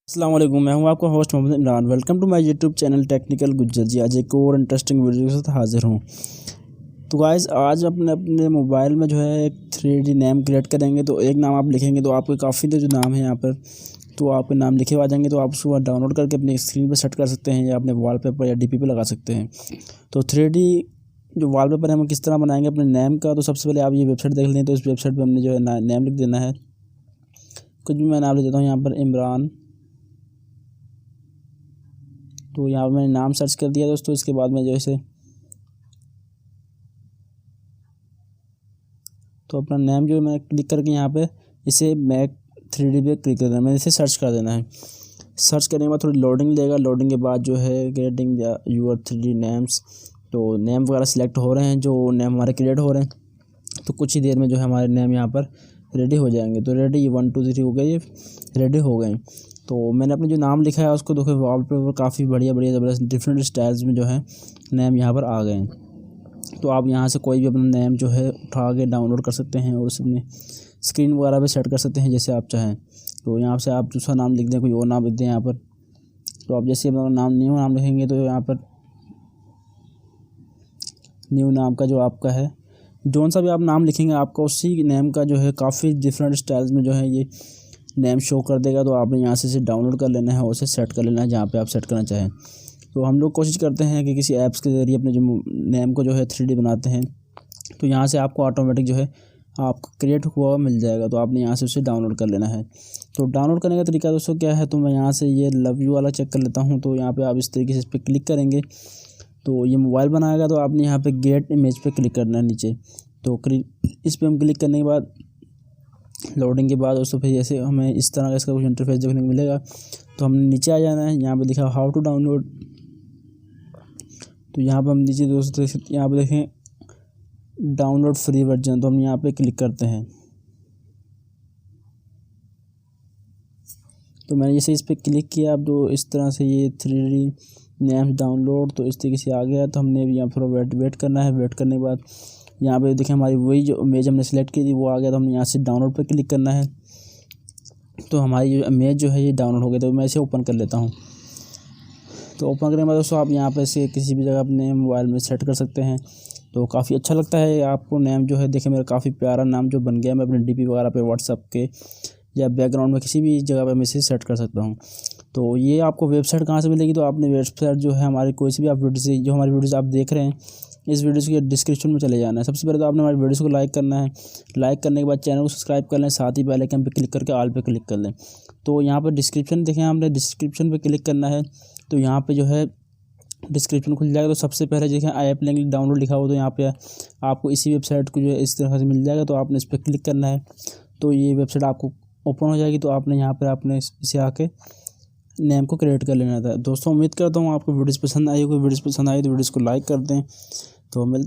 अस्सलाम वालेकुम, मैं हूं आपका host Mohammad Imran. Welcome to my YouTube channel technical Gujjar ji. आज एक और इंटरेस्टिंग वीडियो के साथ हाजिर हूं। तो गाइस, आज अपने अपने मोबाइल में जो है एक 3D नेम क्रिएट करेंगे। तो एक नाम आप लिखेंगे तो आपके काफ़ी जो नाम है यहाँ पर, तो आपके नाम लिखे हुए आ जाएंगे। तो आप उसको डाउनलोड करके अपनी स्क्रीन पर सेट कर सकते हैं या अपने वॉलपेपर या DP पे लगा सकते हैं। तो 3D जो वॉलपेपर है हम किस तरह बनाएंगे अपने नेम का, तो सबसे पहले आप ये वेबसाइट देख लें। तो इस वेबसाइट पर हमने जो है नेम लिख देना है। कुछ भी मैं नाम लिख देता हूँ यहाँ पर, इमरान। तो यहाँ पर मैंने नाम सर्च कर दिया दोस्तों। इसके बाद में जैसे तो अपना नेम जो है मैं क्लिक करके यहाँ पे इसे मैक 3D पे क्लिक कर देना, मैंने इसे सर्च कर देना है। सर्च करने के बाद थोड़ी लोडिंग लेगा। लोडिंग के बाद जो है गेटिंग यूर 3D नेम्स, तो नेम वगैरह सिलेक्ट हो रहे हैं, जो नेम हमारे क्रिएट हो रहे हैं। तो कुछ ही देर में जो है हमारे नेम यहाँ पर रेडी हो जाएंगे। तो रेडी 1 2 3 हो गए, ये रेडी हो गए। तो मैंने अपने जो नाम लिखा है उसको देखो वॉलपेपर काफ़ी बढ़िया बढ़िया ज़बरदस्त डिफरेंट स्टाइल्स में जो है नेम यहाँ पर आ गए। तो आप यहाँ से कोई भी अपना नेम जो है उठा के डाउनलोड कर सकते हैं और उसमें स्क्रीन वगैरह पे सेट कर सकते हैं जैसे आप चाहें। तो यहाँ से आप दूसरा नाम लिख दें, कोई और नाम लिख दें यहाँ पर। तो आप जैसे अपना न्यू नाम लिखेंगे तो यहाँ पर न्यू नाम का जो आपका है, जौन सा भी आप नाम लिखेंगे आपका उसी नेम का जो है काफ़ी डिफरेंट स्टाइल्स में जो है ये नेम शो कर देगा। तो आपने यहाँ से इसे डाउनलोड कर लेना है और उसे सेट कर लेना है जहाँ पे आप सेट करना चाहें। तो हम लोग कोशिश करते हैं कि किसी ऐप्स के ज़रिए अपने जो नेम को जो है 3D बनाते हैं। तो यहाँ से आपको ऑटोमेटिक जो है आपका क्रिएट हुआ मिल जाएगा। तो आपने यहाँ से उसे डाउनलोड कर लेना है। तो डाउनलोड करने का तरीका दोस्तों क्या है, तो मैं यहाँ से ये लव यू वाला चेक कर लेता हूँ। तो यहाँ पे आप इस तरीके से इस पर क्लिक करेंगे तो ये मोबाइल बनाएगा। तो आपने यहाँ पे गेट इमेज पे क्लिक करना है नीचे। तो इस पर हम क्लिक करने के बाद लोडिंग के बाद दोस्तों फिर जैसे हमें इस तरह का इसका कुछ इंटरफेस देखने को मिलेगा। तो हमने नीचे आ जाना है, यहाँ पे दिखा हाउ टू डाउनलोड। तो यहाँ पे हम नीचे दोस्तों यहाँ पे देखें डाउनलोड फ्री वर्जन, तो हम यहाँ पे क्लिक करते हैं। तो मैंने जैसे इस पर क्लिक किया, अब तो इस तरह से ये 3D नेम्स डाउनलोड तो इस तरीके से आ गया। तो हमने भी यहाँ पर वेट करना है। वेट करने के बाद यहाँ पे देखें हमारी वही जो इमेज हमने सेलेक्ट की थी वो आ गया। तो हमने यहाँ से डाउनलोड पे क्लिक करना है। तो हमारी जो इमेज जो है ये डाउनलोड हो गई। तो मैं इसे ओपन कर लेता हूँ। तो ओपन करने के बाद दोस्तों आप यहाँ पे इसे किसी भी जगह अपने मोबाइल में सेट कर सकते हैं। तो काफ़ी अच्छा लगता है आपको नेम जो है। देखें मेरा काफ़ी प्यारा नाम जो बन गया। मैं अपने DP वगैरह पे व्हाट्सअप के या बैकग्राउंड में किसी भी जगह पर मैं इसे सेट कर सकता हूँ। तो ये आपको वेबसाइट कहाँ से मिलेगी, तो आपने वेबसाइट जो है हमारी कोई सी भी आप वीडियो जो हमारी वीडियोज़ आप देख रहे हैं इस वीडियो के डिस्क्रिप्शन में चले जाना है। सबसे पहले तो आपने हमारी वीडियोस को लाइक करना है। लाइक करने के बाद चैनल को सब्सक्राइब कर लें, साथ ही बेल आइकन पे क्लिक करके ऑल पे क्लिक कर लें। तो यहाँ पर डिस्क्रिप्शन देखें, हमने डिस्क्रिप्शन पे क्लिक करना है। तो यहाँ पे जो है डिस्क्रिप्शन खुल जाएगा। तो सबसे पहले देखें ऐप लिंक डाउनलोड लिखा हो, तो यहाँ पे आपको इसी वेबसाइट को जो है इस तरह से मिल जाएगा। तो आपने इस पर क्लिक करना है। तो ये वेबसाइट आपको ओपन हो जाएगी। तो आपने यहाँ पर आपने इसे आके नेम को क्रिएट कर लेना था। दोस्तों उम्मीद करता हूँ आपको वीडियोस पसंद आई होगी। वीडियोस पसंद आई तो वीडियोस को लाइक कर दें। तो मिलते हैं।